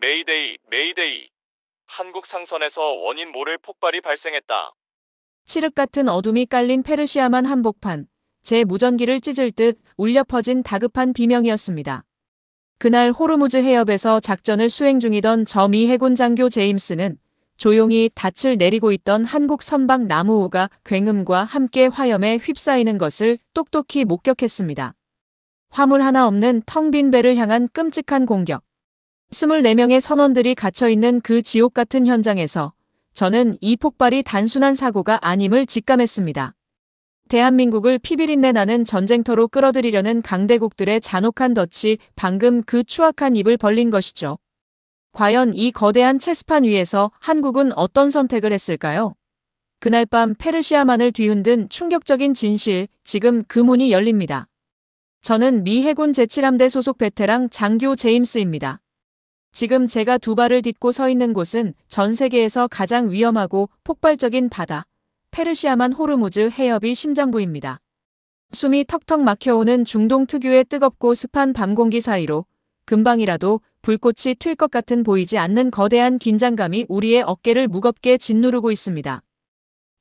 메이데이, 메이데이. 한국 상선에서 원인 모를 폭발이 발생했다. 칠흑 같은 어둠이 깔린 페르시아만 한복판, 제 무전기를 찢을 듯 울려 퍼진 다급한 비명이었습니다. 그날 호르무즈 해협에서 작전을 수행 중이던 저 미 해군 장교 제임스는 조용히 닻을 내리고 있던 한국 선박 나무호가 굉음과 함께 화염에 휩싸이는 것을 똑똑히 목격했습니다. 화물 하나 없는 텅 빈 배를 향한 끔찍한 공격. 24명의 선원들이 갇혀있는 그 지옥 같은 현장에서 저는 이 폭발이 단순한 사고가 아님을 직감했습니다. 대한민국을 피비린내 나는 전쟁터로 끌어들이려는 강대국들의 잔혹한 덫이 방금 그 추악한 입을 벌린 것이죠. 과연 이 거대한 체스판 위에서 한국은 어떤 선택을 했을까요? 그날 밤 페르시아만을 뒤흔든 충격적인 진실, 지금 그 문이 열립니다. 저는 미 해군 제7함대 소속 베테랑 장교 제임스입니다. 지금 제가 두 발을 딛고 서 있는 곳은 전 세계에서 가장 위험하고 폭발적인 바다, 페르시아만 호르무즈 해협이 심장부입니다. 숨이 턱턱 막혀오는 중동 특유의 뜨겁고 습한 밤 공기 사이로 금방이라도 불꽃이 튈 것 같은 보이지 않는 거대한 긴장감이 우리의 어깨를 무겁게 짓누르고 있습니다.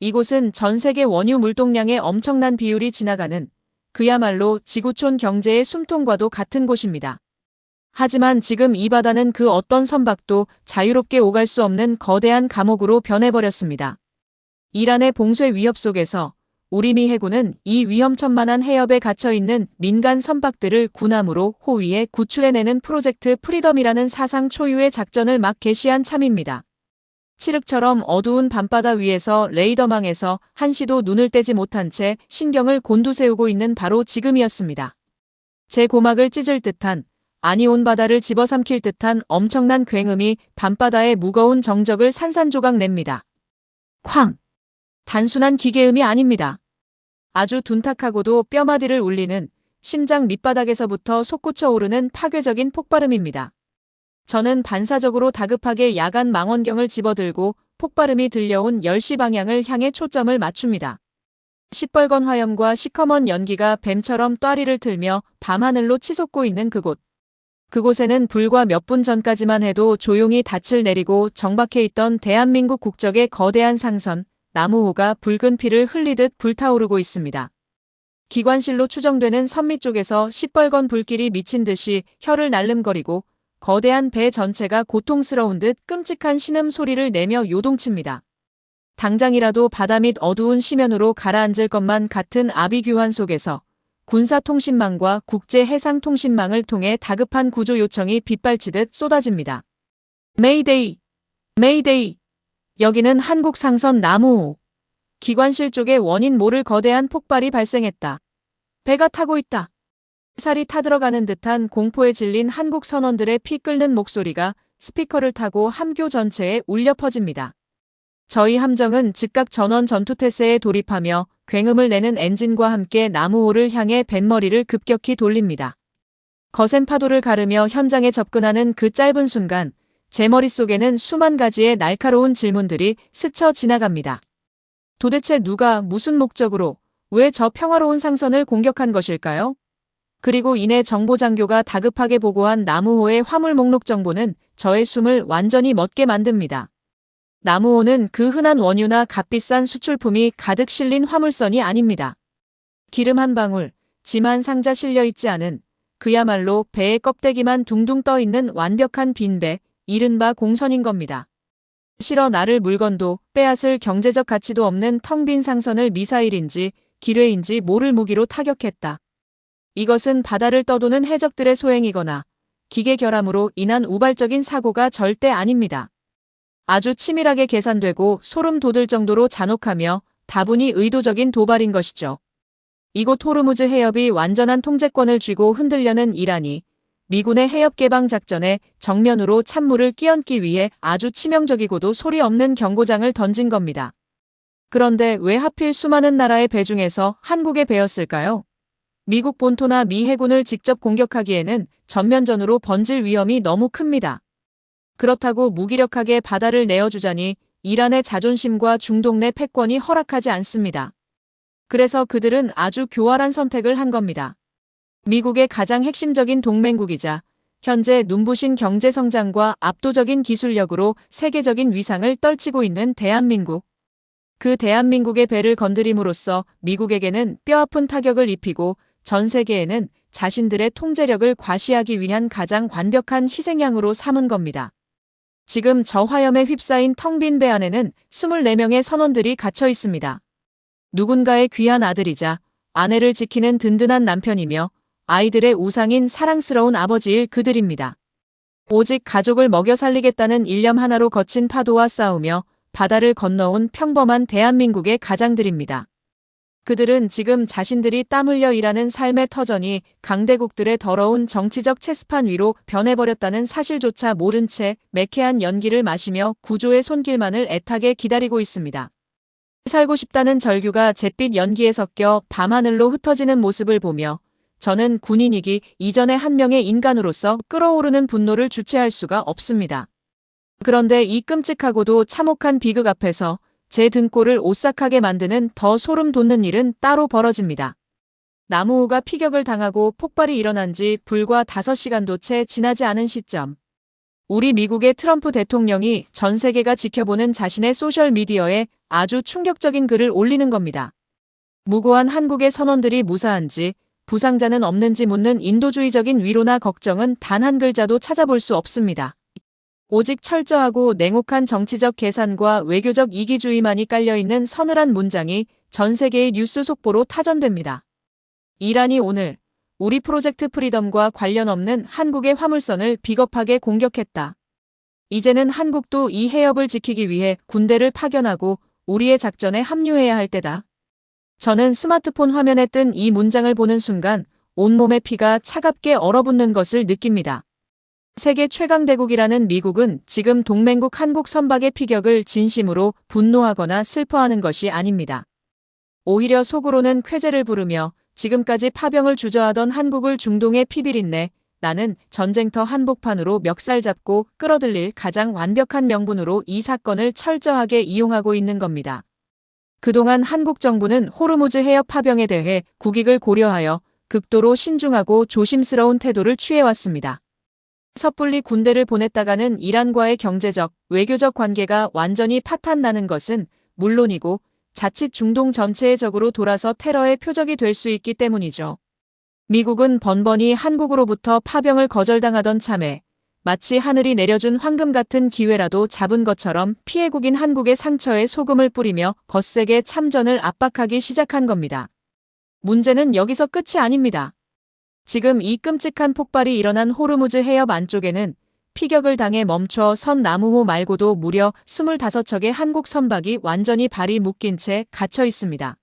이곳은 전 세계 원유 물동량의 엄청난 비율이 지나가는 그야말로 지구촌 경제의 숨통과도 같은 곳입니다. 하지만 지금 이 바다는 그 어떤 선박도 자유롭게 오갈 수 없는 거대한 감옥으로 변해버렸습니다. 이란의 봉쇄 위협 속에서 우리 미 해군은 이 위험천만한 해협에 갇혀있는 민간 선박들을 군함으로 호위에 구출해내는 프로젝트 프리덤이라는 사상 초유의 작전을 막 개시한 참입니다. 칠흑처럼 어두운 밤바다 위에서 레이더망에서 한시도 눈을 떼지 못한 채 신경을 곤두세우고 있는 바로 지금이었습니다. 제 고막을 찢을 듯한, 아니 온 바다를 집어삼킬 듯한 엄청난 굉음이 밤바다의 무거운 정적을 산산조각 냅니다. 쾅! 단순한 기계음이 아닙니다. 아주 둔탁하고도 뼈마디를 울리는 심장 밑바닥에서부터 솟구쳐 오르는 파괴적인 폭발음입니다. 저는 반사적으로 다급하게 야간 망원경을 집어들고 폭발음이 들려온 10시 방향을 향해 초점을 맞춥니다. 시뻘건 화염과 시커먼 연기가 뱀처럼 또아리를 틀며 밤하늘로 치솟고 있는 그곳. 그곳에는 불과 몇 분 전까지만 해도 조용히 닻을 내리고 정박해 있던 대한민국 국적의 거대한 상선, 나무호가 붉은 피를 흘리듯 불타오르고 있습니다. 기관실로 추정되는 선미 쪽에서 시뻘건 불길이 미친 듯이 혀를 날름거리고 거대한 배 전체가 고통스러운 듯 끔찍한 신음 소리를 내며 요동칩니다. 당장이라도 바다 밑 어두운 심연으로 가라앉을 것만 같은 아비규환 속에서 군사통신망과 국제해상통신망을 통해 다급한 구조 요청이 빗발치듯 쏟아집니다. 메이데이! 메이데이! 여기는 한국 상선 나무호. 기관실 쪽에 원인 모를 거대한 폭발이 발생했다. 배가 타고 있다. 살이 타들어가는 듯한 공포에 질린 한국 선원들의 피 끓는 목소리가 스피커를 타고 함교 전체에 울려 퍼집니다. 저희 함정은 즉각 전원 전투태세에 돌입하며 굉음을 내는 엔진과 함께 나무호를 향해 뱃머리를 급격히 돌립니다. 거센 파도를 가르며 현장에 접근하는 그 짧은 순간 제 머릿속에는 수만 가지의 날카로운 질문들이 스쳐 지나갑니다. 도대체 누가 무슨 목적으로 왜 저 평화로운 상선을 공격한 것일까요? 그리고 이내 정보장교가 다급하게 보고한 나무호의 화물 목록 정보는 저의 숨을 완전히 멎게 만듭니다. 나무호는 그 흔한 원유나 값비싼 수출품이 가득 실린 화물선이 아닙니다. 기름 한 방울, 짐 한 상자 실려 있지 않은 그야말로 배의 껍데기만 둥둥 떠 있는 완벽한 빈배, 이른바 공선인 겁니다. 실어 나를 물건도 빼앗을 경제적 가치도 없는 텅 빈 상선을 미사일인지 기뢰인지 모를 무기로 타격했다. 이것은 바다를 떠도는 해적들의 소행이거나 기계 결함으로 인한 우발적인 사고가 절대 아닙니다. 아주 치밀하게 계산되고 소름 돋을 정도로 잔혹하며 다분히 의도적인 도발인 것이죠. 이곳 호르무즈 해협이 완전한 통제권을 쥐고 흔들려는 이란이 미군의 해협 개방 작전에 정면으로 찬물을 끼얹기 위해 아주 치명적이고도 소리 없는 경고장을 던진 겁니다. 그런데 왜 하필 수많은 나라의 배 중에서 한국의 배였을까요? 미국 본토나 미 해군을 직접 공격하기에는 전면전으로 번질 위험이 너무 큽니다. 그렇다고 무기력하게 바다를 내어주자니 이란의 자존심과 중동 내 패권이 허락하지 않습니다. 그래서 그들은 아주 교활한 선택을 한 겁니다. 미국의 가장 핵심적인 동맹국이자 현재 눈부신 경제 성장과 압도적인 기술력으로 세계적인 위상을 떨치고 있는 대한민국. 그 대한민국의 배를 건드림으로써 미국에게는 뼈아픈 타격을 입히고 전 세계에는 자신들의 통제력을 과시하기 위한 가장 완벽한 희생양으로 삼은 겁니다. 지금 저 화염에 휩싸인 텅 빈 배 안에는 24명의 선원들이 갇혀 있습니다. 누군가의 귀한 아들이자 아내를 지키는 든든한 남편이며 아이들의 우상인 사랑스러운 아버지일 그들입니다. 오직 가족을 먹여 살리겠다는 일념 하나로 거친 파도와 싸우며 바다를 건너온 평범한 대한민국의 가장들입니다. 그들은 지금 자신들이 땀 흘려 일하는 삶의 터전이 강대국들의 더러운 정치적 체스판 위로 변해버렸다는 사실조차 모른 채 매캐한 연기를 마시며 구조의 손길만을 애타게 기다리고 있습니다. 살고 싶다는 절규가 잿빛 연기에 섞여 밤하늘로 흩어지는 모습을 보며 저는 군인이기 이전의 한 명의 인간으로서 끓어오르는 분노를 주체할 수가 없습니다. 그런데 이 끔찍하고도 참혹한 비극 앞에서 제 등골을 오싹하게 만드는 더 소름 돋는 일은 따로 벌어집니다. 나무호가 피격을 당하고 폭발이 일어난 지 불과 5시간도 채 지나지 않은 시점. 우리 미국의 트럼프 대통령이 전 세계가 지켜보는 자신의 소셜미디어에 아주 충격적인 글을 올리는 겁니다. 무고한 한국의 선원들이 무사한지 부상자는 없는지 묻는 인도주의적인 위로나 걱정은 단 한 글자도 찾아볼 수 없습니다. 오직 철저하고 냉혹한 정치적 계산과 외교적 이기주의만이 깔려있는 서늘한 문장이 전 세계의 뉴스 속보로 타전됩니다. 이란이 오늘 우리 프로젝트 프리덤과 관련 없는 한국의 화물선을 비겁하게 공격했다. 이제는 한국도 이 해협을 지키기 위해 군대를 파견하고 우리의 작전에 합류해야 할 때다. 저는 스마트폰 화면에 뜬 이 문장을 보는 순간 온몸의 피가 차갑게 얼어붙는 것을 느낍니다. 세계 최강대국이라는 미국은 지금 동맹국 한국 선박의 피격을 진심으로 분노하거나 슬퍼하는 것이 아닙니다. 오히려 속으로는 쾌재를 부르며 지금까지 파병을 주저하던 한국을 중동의 피비린내, 나는 전쟁터 한복판으로 멱살 잡고 끌어들일 가장 완벽한 명분으로 이 사건을 철저하게 이용하고 있는 겁니다. 그동안 한국 정부는 호르무즈 해협 파병에 대해 국익을 고려하여 극도로 신중하고 조심스러운 태도를 취해왔습니다. 섣불리 군대를 보냈다가는 이란과의 경제적, 외교적 관계가 완전히 파탄나는 것은 물론이고 자칫 중동 전체의 적으로 돌아서 테러의 표적이 될 수 있기 때문이죠. 미국은 번번이 한국으로부터 파병을 거절당하던 참에 마치 하늘이 내려준 황금 같은 기회라도 잡은 것처럼 피해국인 한국의 상처에 소금을 뿌리며 거세게 참전을 압박하기 시작한 겁니다. 문제는 여기서 끝이 아닙니다. 지금 이 끔찍한 폭발이 일어난 호르무즈 해협 안쪽에는 피격을 당해 멈춰 선 나무호 말고도 무려 25척의 한국 선박이 완전히 발이 묶인 채 갇혀 있습니다.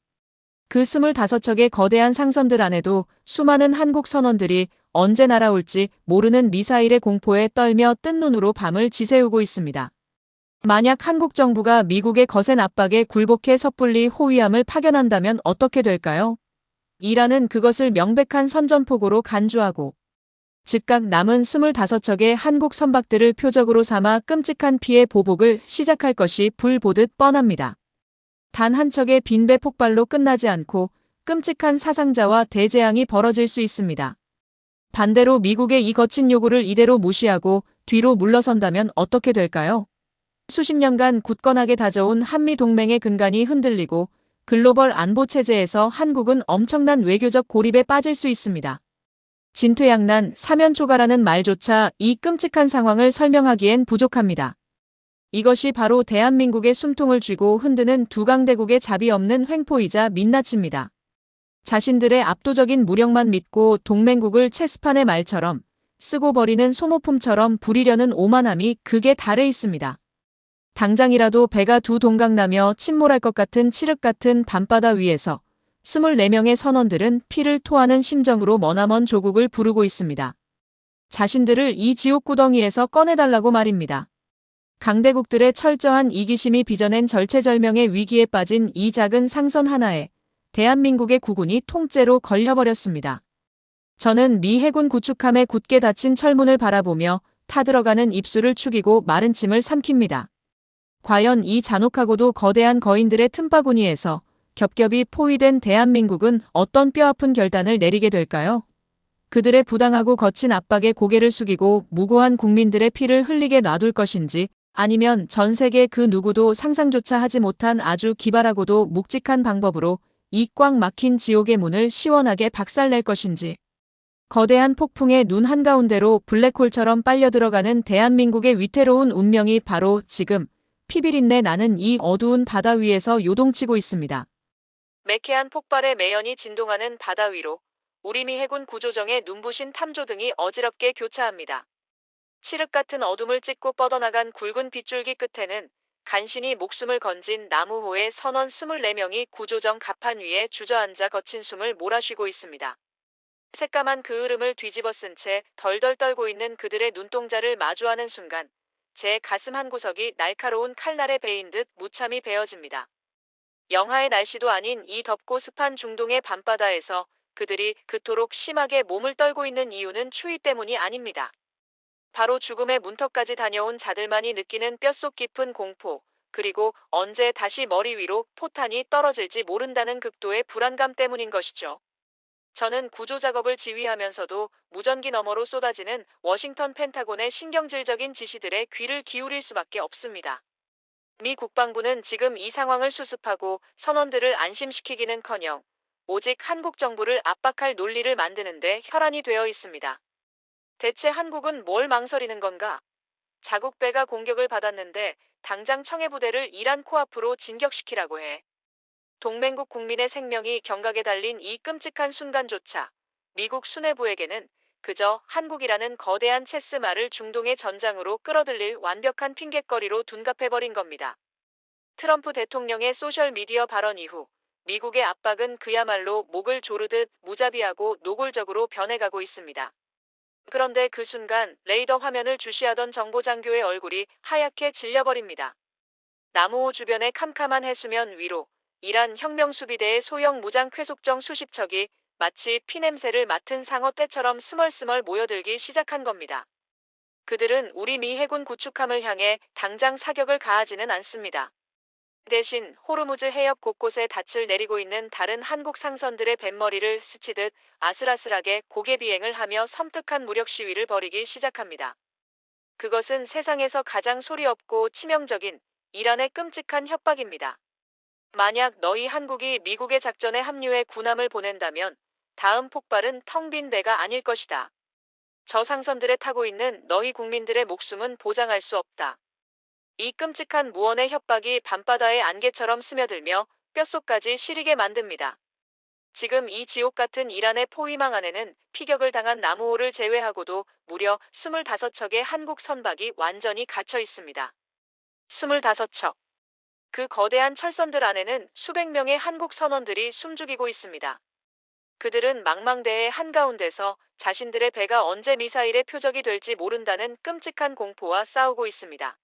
그 25척의 거대한 상선들 안에도 수많은 한국 선원들이 언제 날아올지 모르는 미사일의 공포에 떨며 뜬 눈으로 밤을 지새우고 있습니다. 만약 한국 정부가 미국의 거센 압박에 굴복해 섣불리 호위함을 파견한다면 어떻게 될까요? 이란은 그것을 명백한 선전포고로 간주하고 즉각 남은 25척의 한국 선박들을 표적으로 삼아 끔찍한 피해 보복을 시작할 것이 불 보듯 뻔합니다. 단 한 척의 빈배 폭발로 끝나지 않고 끔찍한 사상자와 대재앙이 벌어질 수 있습니다. 반대로 미국의 이 거친 요구를 이대로 무시하고 뒤로 물러선다면 어떻게 될까요? 수십 년간 굳건하게 다져온 한미동맹의 근간이 흔들리고 글로벌 안보 체제에서 한국은 엄청난 외교적 고립에 빠질 수 있습니다. 진퇴양난, 사면초가라는 말조차 이 끔찍한 상황을 설명하기엔 부족합니다. 이것이 바로 대한민국의 숨통을 쥐고 흔드는 두 강대국의 자비 없는 횡포이자 민낯입니다. 자신들의 압도적인 무력만 믿고 동맹국을 체스판의 말처럼 쓰고 버리는 소모품처럼 부리려는 오만함이 극에 달해 있습니다. 당장이라도 배가 두 동강 나며 침몰할 것 같은 칠흑 같은 밤바다 위에서 24명의 선원들은 피를 토하는 심정으로 머나먼 조국을 부르고 있습니다. 자신들을 이 지옥구덩이에서 꺼내달라고 말입니다. 강대국들의 철저한 이기심이 빚어낸 절체절명의 위기에 빠진 이 작은 상선 하나에 대한민국의 국군이 통째로 걸려버렸습니다. 저는 미 해군 구축함에 굳게 닫힌 철문을 바라보며 타들어가는 입술을 축이고 마른 침을 삼킵니다. 과연 이 잔혹하고도 거대한 거인들의 틈바구니에서 겹겹이 포위된 대한민국은 어떤 뼈아픈 결단을 내리게 될까요? 그들의 부당하고 거친 압박에 고개를 숙이고 무고한 국민들의 피를 흘리게 놔둘 것인지, 아니면 전 세계 그 누구도 상상조차 하지 못한 아주 기발하고도 묵직한 방법으로 이 꽉 막힌 지옥의 문을 시원하게 박살낼 것인지. 거대한 폭풍의 눈 한가운데로 블랙홀처럼 빨려 들어가는 대한민국의 위태로운 운명이 바로 지금 피비린내 나는 이 어두운 바다 위에서 요동치고 있습니다. 매캐한 폭발의 매연이 진동하는 바다 위로 우리미 해군 구조정의 눈부신 탐조등이 어지럽게 교차합니다. 칠흑 같은 어둠을 찢고 뻗어나간 굵은 빗줄기 끝에는 간신히 목숨을 건진 나무호의 선원 24명이 구조정 갑판 위에 주저앉아 거친 숨을 몰아쉬고 있습니다. 새까만 그 흐름을 뒤집어 쓴 채 덜덜 떨고 있는 그들의 눈동자를 마주하는 순간 제 가슴 한구석이 날카로운 칼날에 베인 듯 무참히 베어집니다. 영하의 날씨도 아닌 이 덥고 습한 중동의 밤바다에서 그들이 그토록 심하게 몸을 떨고 있는 이유는 추위 때문이 아닙니다. 바로 죽음의 문턱까지 다녀온 자들만이 느끼는 뼛속 깊은 공포, 그리고 언제 다시 머리 위로 포탄이 떨어질지 모른다는 극도의 불안감 때문인 것이죠. 저는 구조 작업을 지휘하면서도 무전기 너머로 쏟아지는 워싱턴 펜타곤의 신경질적인 지시들에 귀를 기울일 수밖에 없습니다. 미 국방부는 지금 이 상황을 수습하고 선원들을 안심시키기는커녕 오직 한국 정부를 압박할 논리를 만드는데 혈안이 되어 있습니다. 대체 한국은 뭘 망설이는 건가? 자국 배가 공격을 받았는데 당장 청해부대를 이란 코앞으로 진격시키라고 해. 동맹국 국민의 생명이 경각에 달린 이 끔찍한 순간조차 미국 수뇌부에게는 그저 한국이라는 거대한 체스말을 중동의 전장으로 끌어들일 완벽한 핑곗거리로 둔갑해버린 겁니다. 트럼프 대통령의 소셜미디어 발언 이후 미국의 압박은 그야말로 목을 조르듯 무자비하고 노골적으로 변해가고 있습니다. 그런데 그 순간 레이더 화면을 주시하던 정보장교의 얼굴이 하얗게 질려버립니다. 나무호 주변의 캄캄한 해수면 위로 이란 혁명수비대의 소형 무장 쾌속정 수십 척이 마치 피냄새를 맡은 상어 떼처럼 스멀스멀 모여들기 시작한 겁니다. 그들은 우리 미 해군 구축함을 향해 당장 사격을 가하지는 않습니다. 대신 호르무즈 해협 곳곳에 닻을 내리고 있는 다른 한국 상선들의 뱃머리를 스치듯 아슬아슬하게 고개 비행을 하며 섬뜩한 무력 시위를 벌이기 시작합니다. 그것은 세상에서 가장 소리 없고 치명적인 이란의 끔찍한 협박입니다. 만약 너희 한국이 미국의 작전에 합류해 군함을 보낸다면 다음 폭발은 텅 빈 배가 아닐 것이다. 저 상선들에 타고 있는 너희 국민들의 목숨은 보장할 수 없다. 이 끔찍한 무언의 협박이 밤바다의 안개처럼 스며들며 뼛속까지 시리게 만듭니다. 지금 이 지옥 같은 이란의 포위망 안에는 피격을 당한 나무호를 제외하고도 무려 25척의 한국 선박이 완전히 갇혀 있습니다. 25척. 그 거대한 철선들 안에는 수백 명의 한국 선원들이 숨죽이고 있습니다. 그들은 망망대해 한가운데서 자신들의 배가 언제 미사일의 표적이 될지 모른다는 끔찍한 공포와 싸우고 있습니다.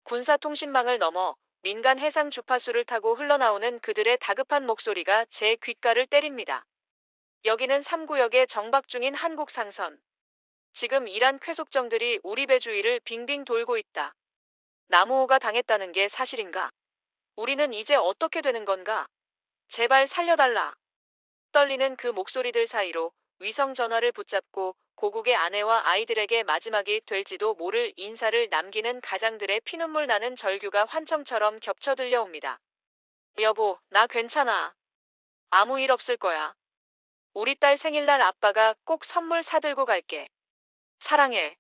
군사통신망을 넘어 민간 해상 주파수를 타고 흘러나오는 그들의 다급한 목소리가 제 귓가를 때립니다. 여기는 3구역에 정박 중인 한국 상선. 지금 이란 쾌속정들이 우리 배 주위를 빙빙 돌고 있다. 나무호가 당했다는 게 사실인가? 우리는 이제 어떻게 되는 건가? 제발 살려달라. 떨리는 그 목소리들 사이로 위성 전화를 붙잡고 고국의 아내와 아이들에게 마지막이 될지도 모를 인사를 남기는 가장들의 피눈물 나는 절규가 환청처럼 겹쳐 들려옵니다. 여보, 나 괜찮아. 아무 일 없을 거야. 우리 딸 생일날 아빠가 꼭 선물 사들고 갈게. 사랑해.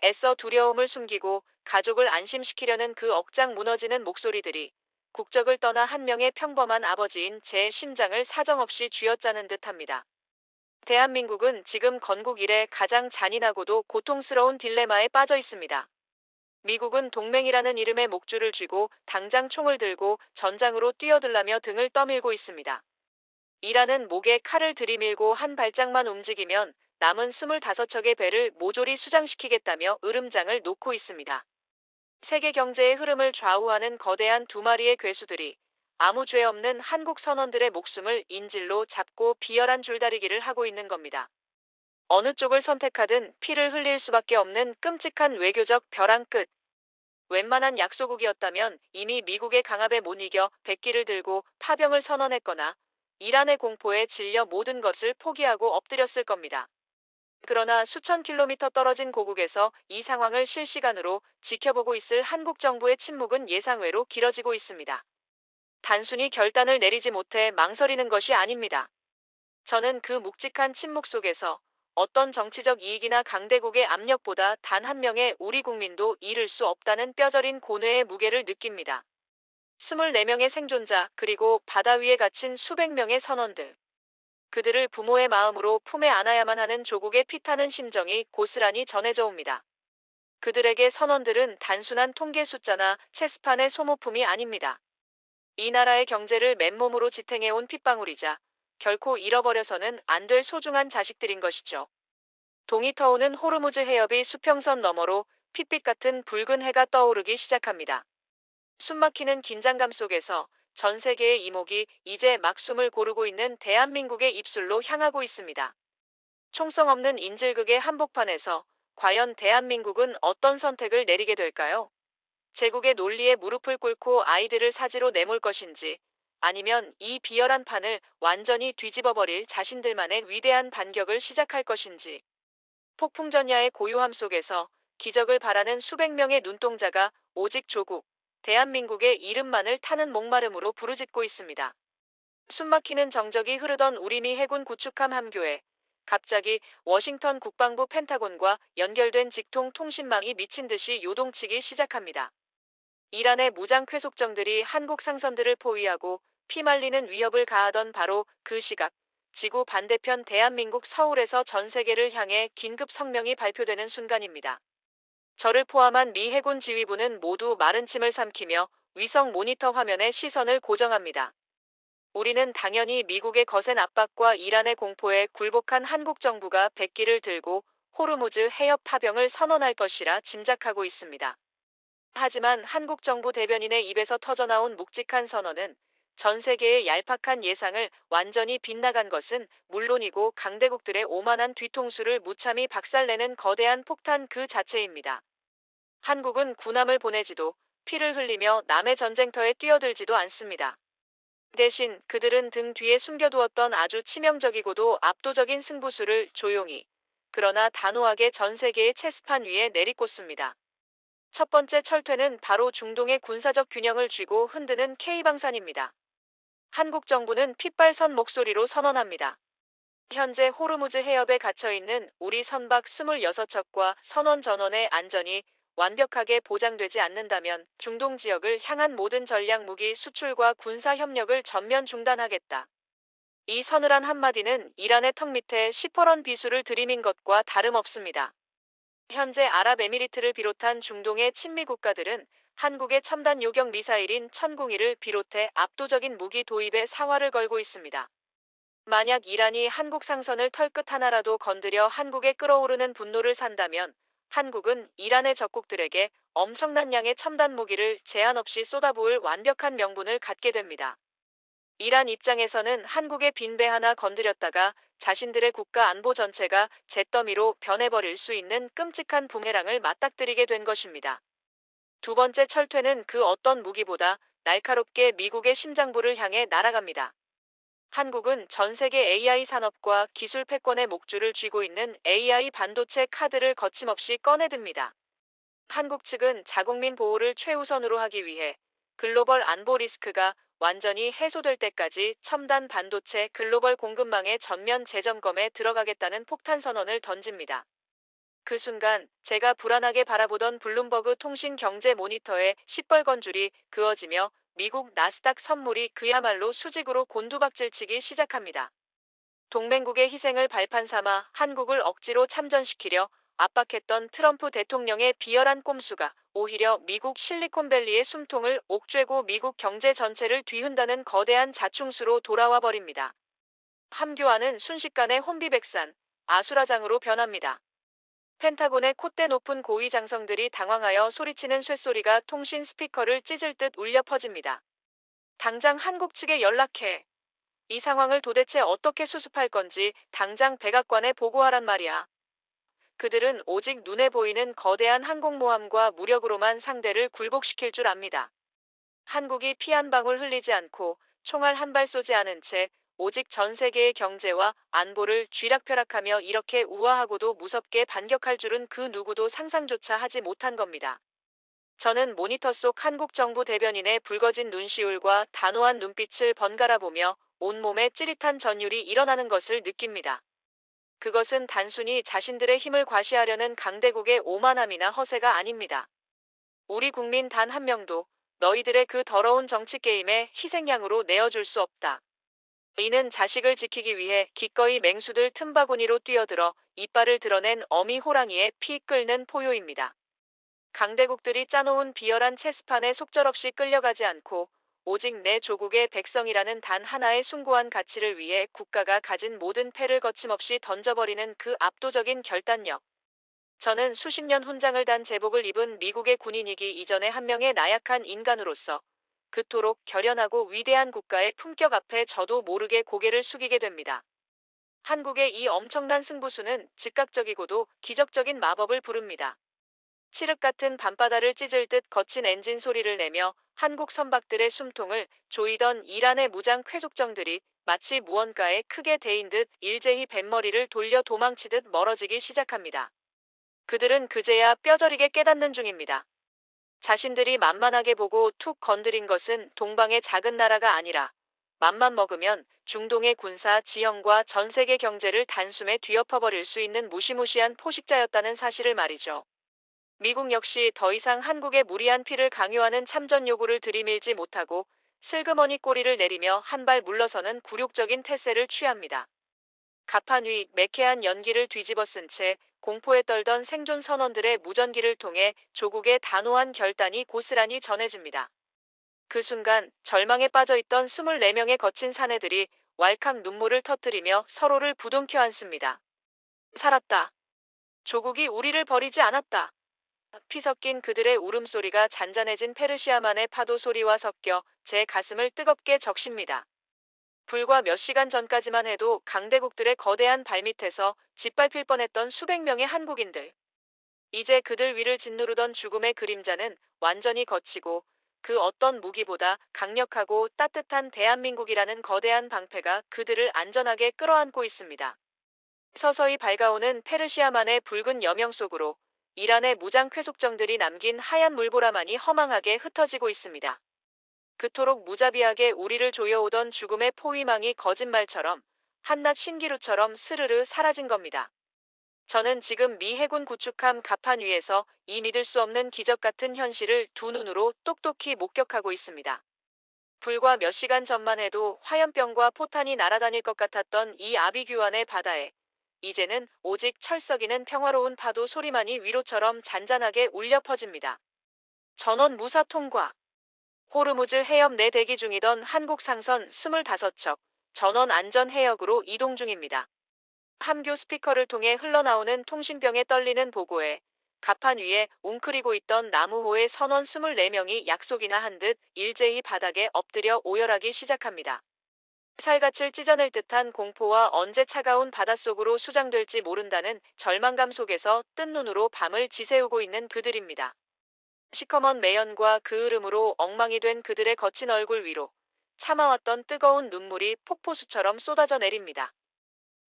애써 두려움을 숨기고 가족을 안심시키려는 그 억장 무너지는 목소리들이 국적을 떠나 한 명의 평범한 아버지인 제 심장을 사정없이 쥐어짜는 듯합니다. 대한민국은 지금 건국 이래 가장 잔인하고도 고통스러운 딜레마에 빠져 있습니다. 미국은 동맹이라는 이름의 목줄을 쥐고 당장 총을 들고 전장으로 뛰어들라며 등을 떠밀고 있습니다. 이란은 목에 칼을 들이밀고 한 발짝만 움직이면 남은 25척의 배를 모조리 수장시키겠다며 으름장을 놓고 있습니다. 세계 경제의 흐름을 좌우하는 거대한 두 마리의 괴수들이 아무 죄 없는 한국 선원들의 목숨을 인질로 잡고 비열한 줄다리기를 하고 있는 겁니다. 어느 쪽을 선택하든 피를 흘릴 수밖에 없는 끔찍한 외교적 벼랑 끝. 웬만한 약소국이었다면 이미 미국의 강압에 못 이겨 백기를 들고 파병을 선언했거나 이란의 공포에 질려 모든 것을 포기하고 엎드렸을 겁니다. 그러나 수천 킬로미터 떨어진 고국에서 이 상황을 실시간으로 지켜보고 있을 한국 정부의 침묵은 예상외로 길어지고 있습니다. 단순히 결단을 내리지 못해 망설이는 것이 아닙니다. 저는 그 묵직한 침묵 속에서 어떤 정치적 이익이나 강대국의 압력보다 단 한 명의 우리 국민도 잃을 수 없다는 뼈저린 고뇌의 무게를 느낍니다. 24명의 생존자, 그리고 바다 위에 갇힌 수백 명의 선원들. 그들을 부모의 마음으로 품에 안아야만 하는 조국의 피타는 심정이 고스란히 전해져 옵니다. 그들에게 선원들은 단순한 통계 숫자나 체스판의 소모품이 아닙니다. 이 나라의 경제를 맨몸으로 지탱해온 핏방울이자 결코 잃어버려서는 안 될 소중한 자식들인 것이죠. 동이 터오는 호르무즈 해협이 수평선 너머로 핏빛 같은 붉은 해가 떠오르기 시작합니다. 숨막히는 긴장감 속에서 전 세계의 이목이 이제 막 숨을 고르고 있는 대한민국의 입술로 향하고 있습니다. 총성 없는 인질극의 한복판에서 과연 대한민국은 어떤 선택을 내리게 될까요? 제국의 논리에 무릎을 꿇고 아이들을 사지로 내몰 것인지, 아니면 이 비열한 판을 완전히 뒤집어버릴 자신들만의 위대한 반격을 시작할 것인지. 폭풍전야의 고요함 속에서 기적을 바라는 수백 명의 눈동자가 오직 조국, 대한민국의 이름만을 타는 목마름으로 부르짖고 있습니다. 숨막히는 정적이 흐르던 우리미 해군 구축함 함교에 갑자기 워싱턴 국방부 펜타곤과 연결된 직통 통신망이 미친 듯이 요동치기 시작합니다. 이란의 무장 쾌속정들이 한국 상선들을 포위하고 피말리는 위협을 가하던 바로 그 시각, 지구 반대편 대한민국 서울에서 전 세계를 향해 긴급 성명이 발표되는 순간입니다. 저를 포함한 미 해군 지휘부는 모두 마른 침을 삼키며 위성 모니터 화면에 시선을 고정합니다. 우리는 당연히 미국의 거센 압박과 이란의 공포에 굴복한 한국 정부가 백기를 들고 호르무즈 해협 파병을 선언할 것이라 짐작하고 있습니다. 하지만 한국 정부 대변인의 입에서 터져나온 묵직한 선언은 전 세계의 얄팍한 예상을 완전히 빗나간 것은 물론이고 강대국들의 오만한 뒤통수를 무참히 박살내는 거대한 폭탄 그 자체입니다. 한국은 군함을 보내지도 피를 흘리며 남의 전쟁터에 뛰어들지도 않습니다. 대신 그들은 등 뒤에 숨겨두었던 아주 치명적이고도 압도적인 승부수를 조용히, 그러나 단호하게 전 세계의 체스판 위에 내리꽂습니다. 첫 번째 철퇴는 바로 중동의 군사적 균형을 쥐고 흔드는 K방산입니다. 한국 정부는 핏발선 목소리로 선언합니다. 현재 호르무즈 해협에 갇혀있는 우리 선박 26척과 선원 전원의 안전이 완벽하게 보장되지 않는다면 중동 지역을 향한 모든 전략 무기 수출과 군사 협력을 전면 중단하겠다. 이 서늘한 한마디는 이란의 턱 밑에 시퍼런 비수를 들이민 것과 다름없습니다. 현재 아랍에미리트를 비롯한 중동의 친미 국가들은 한국의 첨단 요격 미사일인 천궁이를 비롯해 압도적인 무기 도입에 사활을 걸고 있습니다. 만약 이란이 한국 상선을 털끝 하나라도 건드려 한국에 끓어오르는 분노를 산다면 한국은 이란의 적국들에게 엄청난 양의 첨단 무기를 제한 없이 쏟아부을 완벽한 명분을 갖게 됩니다. 이란 입장에서는 한국의 빈배 하나 건드렸다가 자신들의 국가 안보 전체가 잿더미로 변해버릴 수 있는 끔찍한 부메랑을 맞닥뜨리게 된 것입니다. 두 번째 철퇴는 그 어떤 무기보다 날카롭게 미국의 심장부를 향해 날아갑니다. 한국은 전 세계 AI 산업과 기술 패권의 목줄을 쥐고 있는 AI 반도체 카드를 거침없이 꺼내듭니다. 한국 측은 자국민 보호를 최우선으로 하기 위해 글로벌 안보 리스크가 완전히 해소될 때까지 첨단 반도체 글로벌 공급망의 전면 재점검에 들어가겠다는 폭탄 선언을 던집니다. 그 순간 제가 불안하게 바라보던 블룸버그 통신 경제 모니터의 시뻘건 줄이 그어지며 미국 나스닥 선물이 그야말로 수직으로 곤두박질치기 시작합니다. 동맹국의 희생을 발판 삼아 한국을 억지로 참전시키려 압박했던 트럼프 대통령의 비열한 꼼수가 오히려 미국 실리콘밸리의 숨통을 옥죄고 미국 경제 전체를 뒤흔다는 거대한 자충수로 돌아와 버립니다. 함교안은 순식간에 혼비백산, 아수라장으로 변합니다. 펜타곤의 콧대 높은 고위 장성들이 당황하여 소리치는 쇳소리가 통신 스피커를 찢을 듯 울려 퍼집니다. 당장 한국 측에 연락해. 이 상황을 도대체 어떻게 수습할 건지 당장 백악관에 보고하란 말이야. 그들은 오직 눈에 보이는 거대한 항공모함과 무력으로만 상대를 굴복시킬 줄 압니다. 한국이 피 한 방울 흘리지 않고 총알 한 발 쏘지 않은 채 오직 전 세계의 경제와 안보를 쥐락펴락하며 이렇게 우아하고도 무섭게 반격할 줄은 그 누구도 상상조차 하지 못한 겁니다. 저는 모니터 속 한국 정부 대변인의 붉어진 눈시울과 단호한 눈빛을 번갈아 보며 온몸에 찌릿한 전율이 일어나는 것을 느낍니다. 그것은 단순히 자신들의 힘을 과시하려는 강대국의 오만함이나 허세가 아닙니다. 우리 국민 단 한 명도 너희들의 그 더러운 정치 게임에 희생양으로 내어줄 수 없다. 이는 자식을 지키기 위해 기꺼이 맹수들 틈바구니로 뛰어들어 이빨을 드러낸 어미 호랑이의 피 끓는 포효입니다. 강대국들이 짜놓은 비열한 체스판에 속절없이 끌려가지 않고 오직 내 조국의 백성이라는 단 하나의 숭고한 가치를 위해 국가가 가진 모든 패를 거침없이 던져버리는 그 압도적인 결단력. 저는 수십 년 훈장을 단 제복을 입은 미국의 군인이기 이전에 한 명의 나약한 인간으로서 그토록 결연하고 위대한 국가의 품격 앞에 저도 모르게 고개를 숙이게 됩니다. 한국의 이 엄청난 승부수는 즉각적이고도 기적적인 마법을 부릅니다. 칠흑 같은 밤바다를 찢을 듯 거친 엔진 소리를 내며 한국 선박들의 숨통을 조이던 이란의 무장 쾌족정들이 마치 무언가에 크게 데인 듯 일제히 뱃머리를 돌려 도망치듯 멀어지기 시작합니다. 그들은 그제야 뼈저리게 깨닫는 중입니다. 자신들이 만만하게 보고 툭 건드린 것은 동방의 작은 나라가 아니라 맘만 먹으면 중동의 군사 지형과 전 세계 경제를 단숨에 뒤엎어버릴 수 있는 무시무시한 포식자였다는 사실을 말이죠. 미국 역시 더 이상 한국의 무리한 피를 강요하는 참전 요구를 들이밀지 못하고 슬그머니 꼬리를 내리며 한 발 물러서는 굴욕적인 태세를 취합니다. 갑판 위 매캐한 연기를 뒤집어 쓴 채 공포에 떨던 생존 선원들의 무전기를 통해 조국의 단호한 결단이 고스란히 전해집니다. 그 순간 절망에 빠져있던 24명의 거친 사내들이 왈칵 눈물을 터뜨리며 서로를 부둥켜 안습니다. 살았다. 조국이 우리를 버리지 않았다. 피 섞인 그들의 울음소리가 잔잔해진 페르시아만의 파도 소리와 섞여 제 가슴을 뜨겁게 적십니다. 불과 몇 시간 전까지만 해도 강대국들의 거대한 발밑에서 짓밟힐 뻔했던 수백 명의 한국인들. 이제 그들 위를 짓누르던 죽음의 그림자는 완전히 걷히고 그 어떤 무기보다 강력하고 따뜻한 대한민국이라는 거대한 방패가 그들을 안전하게 끌어안고 있습니다. 서서히 밝아오는 페르시아만의 붉은 여명 속으로 이란의 무장 쾌속정들이 남긴 하얀 물보라만이 허망하게 흩어지고 있습니다. 그토록 무자비하게 우리를 조여오던 죽음의 포위망이 거짓말처럼 한낱 신기루처럼 스르르 사라진 겁니다. 저는 지금 미 해군 구축함 갑판 위에서 이 믿을 수 없는 기적 같은 현실을 두 눈으로 똑똑히 목격하고 있습니다. 불과 몇 시간 전만 해도 화염병과 포탄이 날아다닐 것 같았던 이 아비규환의 바다에 이제는 오직 철썩이는 평화로운 파도 소리만이 위로처럼 잔잔하게 울려 퍼집니다. 전원 무사 통과. 호르무즈 해협 내 대기 중이던 한국 상선 25척, 전원 안전 해역으로 이동 중입니다. 함교 스피커를 통해 흘러나오는 통신병에 떨리는 보고에 갑판 위에 웅크리고 있던 나무호의 선원 24명이 약속이나 한 듯 일제히 바닥에 엎드려 오열하기 시작합니다. 살갗을 찢어낼 듯한 공포와 언제 차가운 바닷속으로 수장될지 모른다는 절망감 속에서 뜬 눈으로 밤을 지새우고 있는 그들입니다. 시커먼 매연과 그 흐름으로 엉망이 된 그들의 거친 얼굴 위로 참아왔던 뜨거운 눈물이 폭포수처럼 쏟아져 내립니다.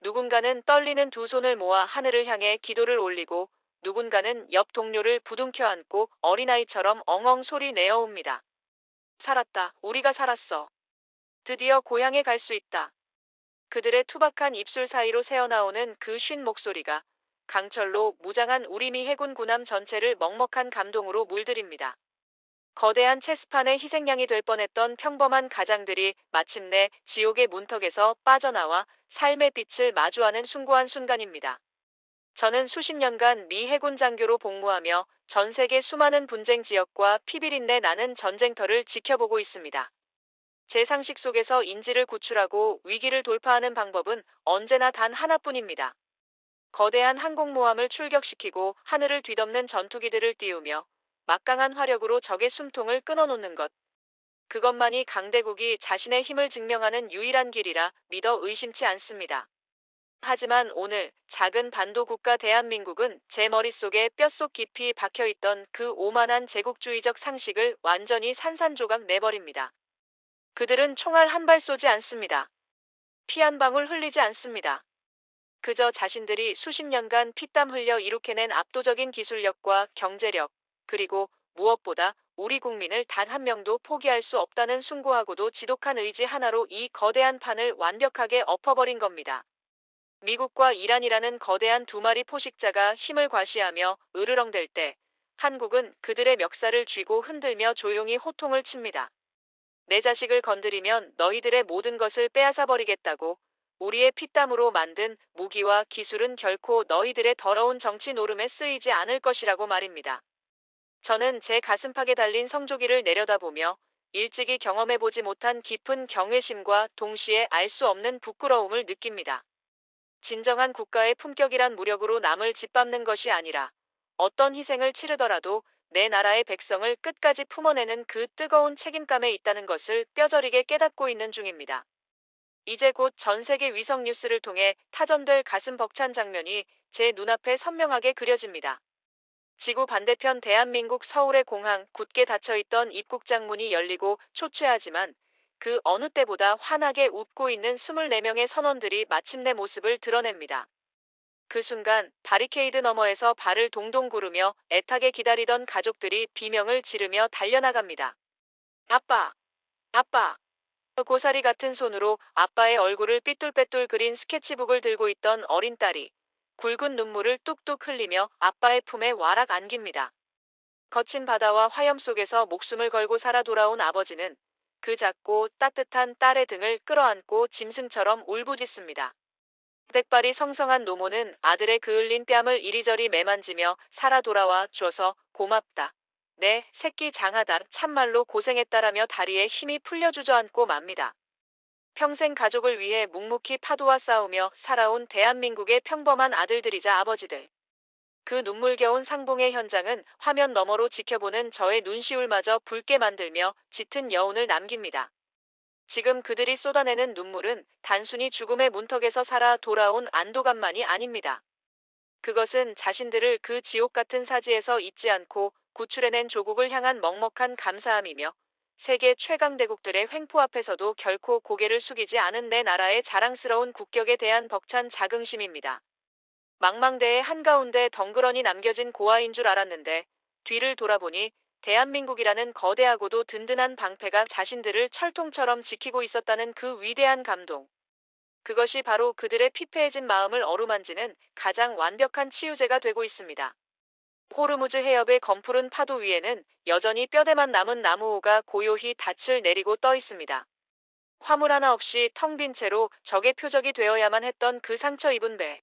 누군가는 떨리는 두 손을 모아 하늘을 향해 기도를 올리고 누군가는 옆 동료를 부둥켜 안고 어린아이처럼 엉엉 소리 내어옵니다. 살았다. 우리가 살았어. 드디어 고향에 갈 수 있다. 그들의 투박한 입술 사이로 새어나오는 그 쉰 목소리가 강철로 무장한 우리 미 해군 군함 전체를 먹먹한 감동으로 물들입니다. 거대한 체스판의 희생양이 될 뻔했던 평범한 가장들이 마침내 지옥의 문턱에서 빠져나와 삶의 빛을 마주하는 숭고한 순간입니다. 저는 수십 년간 미 해군 장교로 복무하며 전 세계 수많은 분쟁 지역과 피비린내 나는 전쟁터를 지켜보고 있습니다. 제 상식 속에서 인지를 구출하고 위기를 돌파하는 방법은 언제나 단 하나뿐입니다. 거대한 항공모함을 출격시키고 하늘을 뒤덮는 전투기들을 띄우며 막강한 화력으로 적의 숨통을 끊어놓는 것. 그것만이 강대국이 자신의 힘을 증명하는 유일한 길이라 믿어 의심치 않습니다. 하지만 오늘 작은 반도 국가 대한민국은 제 머릿속에 뼛속 깊이 박혀있던 그 오만한 제국주의적 상식을 완전히 산산조각 내버립니다. 그들은 총알 한 발 쏘지 않습니다. 피 한 방울 흘리지 않습니다. 그저 자신들이 수십 년간 피땀 흘려 이룩해낸 압도적인 기술력과 경제력, 그리고 무엇보다 우리 국민을 단 한 명도 포기할 수 없다는 숭고하고도 지독한 의지 하나로 이 거대한 판을 완벽하게 엎어버린 겁니다. 미국과 이란이라는 거대한 두 마리 포식자가 힘을 과시하며 으르렁댈 때 한국은 그들의 멱살을 쥐고 흔들며 조용히 호통을 칩니다. 내 자식을 건드리면 너희들의 모든 것을 빼앗아 버리겠다고. 우리의 피땀으로 만든 무기와 기술은 결코 너희들의 더러운 정치 노름에 쓰이지 않을 것이라고 말입니다. 저는 제 가슴팍에 달린 성조기를 내려다보며 일찍이 경험해보지 못한 깊은 경외심과 동시에 알 수 없는 부끄러움을 느낍니다. 진정한 국가의 품격이란 무력으로 남을 짓밟는 것이 아니라 어떤 희생을 치르더라도 내 나라의 백성을 끝까지 품어내는 그 뜨거운 책임감에 있다는 것을 뼈저리게 깨닫고 있는 중입니다. 이제 곧 전 세계 위성 뉴스를 통해 타전될 가슴 벅찬 장면이 제 눈앞에 선명하게 그려집니다. 지구 반대편 대한민국 서울의 공항 굳게 닫혀있던 입국장 문이 열리고 초췌하지만 그 어느 때보다 환하게 웃고 있는 24명의 선원들이 마침내 모습을 드러냅니다. 그 순간 바리케이드 너머에서 발을 동동 구르며 애타게 기다리던 가족들이 비명을 지르며 달려나갑니다. 아빠! 아빠! 고사리 같은 손으로 아빠의 얼굴을 삐뚤빼뚤 그린 스케치북을 들고 있던 어린 딸이 굵은 눈물을 뚝뚝 흘리며 아빠의 품에 와락 안깁니다. 거친 바다와 화염 속에서 목숨을 걸고 살아 돌아온 아버지는 그 작고 따뜻한 딸의 등을 끌어안고 짐승처럼 울부짖습니다. 백발이 성성한 노모는 아들의 그을린 뺨을 이리저리 매만지며 살아 돌아와 줘서 고맙다. 내 새끼 장하다. 참말로 고생했다라며 다리에 힘이 풀려 주저앉고 맙니다. 평생 가족을 위해 묵묵히 파도와 싸우며 살아온 대한민국의 평범한 아들들이자 아버지들. 그 눈물겨운 상봉의 현장은 화면 너머로 지켜보는 저의 눈시울마저 붉게 만들며 짙은 여운을 남깁니다. 지금 그들이 쏟아내는 눈물은 단순히 죽음의 문턱에서 살아 돌아온 안도감만이 아닙니다. 그것은 자신들을 그 지옥 같은 사지에서 잊지 않고 구출해낸 조국을 향한 먹먹한 감사함이며 세계 최강대국들의 횡포 앞에서도 결코 고개를 숙이지 않은 내 나라의 자랑스러운 국격에 대한 벅찬 자긍심입니다. 망망대해 한가운데 덩그러니 남겨진 고아인 줄 알았는데 뒤를 돌아보니 대한민국이라는 거대하고도 든든한 방패가 자신들을 철통처럼 지키고 있었다는 그 위대한 감동. 그것이 바로 그들의 피폐해진 마음을 어루만지는 가장 완벽한 치유제가 되고 있습니다. 호르무즈 해협의 검푸른 파도 위에는 여전히 뼈대만 남은 나무호가 고요히 닻을 내리고 떠 있습니다. 화물 하나 없이 텅 빈 채로 적의 표적이 되어야만 했던 그 상처 입은 배.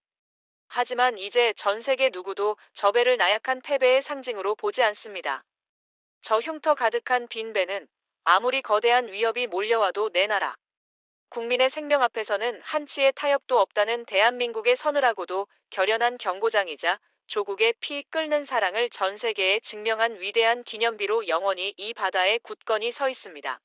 하지만 이제 전 세계 누구도 저 배를 나약한 패배의 상징으로 보지 않습니다. 저 흉터 가득한 빈 배는 아무리 거대한 위협이 몰려와도 내 나라 국민의 생명 앞에서는 한치의 타협도 없다는 대한민국의 서늘하고도 결연한 경고장이자 조국의 피 끓는 사랑을 전 세계에 증명한 위대한 기념비로 영원히 이 바다에 굳건히 서 있습니다.